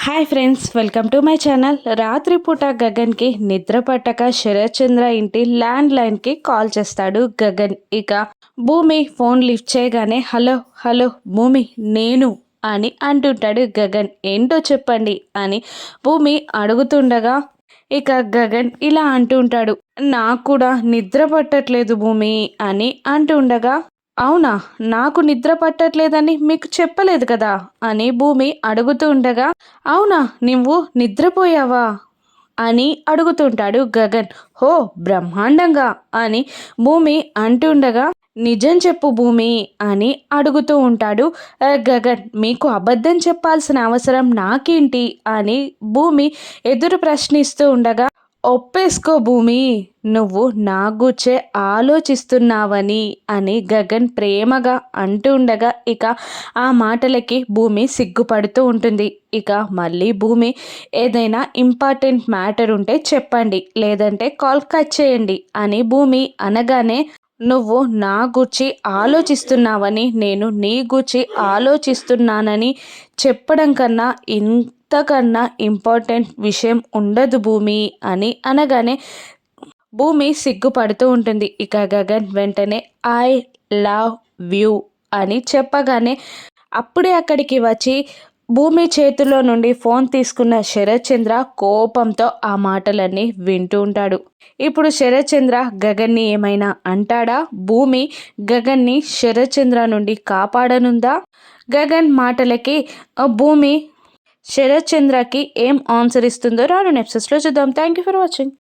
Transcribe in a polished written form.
Hi friends, welcome to my channel. రాత్రిపూట గగన్కి నిద్ర పట్టక శరత్చంద్ర ఇంటి ల్యాండ్ లైన్కి కాల్ చేస్తాడు గగన్. ఇక భూమి ఫోన్ లిఫ్ట్ చేయగానే హలో హలో భూమి నేను అని అంటుంటాడు గగన్. ఏంటో చెప్పండి అని భూమి అడుగుతుండగా ఇక గగన్ ఇలా అంటుంటాడు, నాకు కూడా నిద్ర పట్టట్లేదు భూమి అని అంటుండగా, అవునా, నాకు నిద్ర పట్టట్లేదని మీకు చెప్పలేదు కదా అని భూమి అడుగుతూ ఉండగా, అవునా, నువ్వు నిద్రపోయావా అని అడుగుతుంటాడు గగన్. హో, బ్రహ్మాండంగా అని భూమి అంటుండగా, నిజం చెప్పు భూమి అని అడుగుతూ ఉంటాడు గగన్. మీకు అబద్ధం చెప్పాల్సిన అవసరం నాకేంటి అని భూమి ఎదురు ప్రశ్నిస్తూ ఉండగా, ఒప్పేసుకో భూమి, నువ్వు నా గుచ్చే ఆలోచిస్తున్నావని అని గగన్ ప్రేమగా అంటూ ఉండగా ఇక ఆ మాటలకి భూమి సిగ్గుపడుతూ ఉంటుంది. ఇక మళ్ళీ భూమి, ఏదైనా ఇంపార్టెంట్ మ్యాటర్ ఉంటే చెప్పండి, లేదంటే కాల్ కట్ చేయండి అని భూమి అనగానే, నువ్వు నా గురించి ఆలోచిస్తున్నావని నేను నీ గురించి ఆలోచిస్తున్నానని చెప్పడం కన్నా ఇంతకన్నా ఇంపార్టెంట్ విషయం ఉండదు భూమి అని అనగానే భూమి సిగ్గుపడుతూ ఉంటుంది. ఇక గగన్ వెంటనే ఐ లవ్ యూ అని చెప్పగానే అప్పుడే అక్కడికి వచ్చి భూమి చేతిలో నుండి ఫోన్ తీసుకున్న శరత్చంద్ర కోపంతో ఆ మాటలన్నీ వింటూ ఉంటాడు. ఇప్పుడు శరత్చంద్ర గగన్ని ఏమైనా అంటాడా? భూమి గగన్ని శరత్చంద్ర నుండి కాపాడనుందా? గగన్ మాటలకి భూమి శరత్చంద్రకి ఏం ఆన్సర్ ఇస్తుందో రాను ఎపిసోడ్స్లో చూద్దాం. Thank you for watching.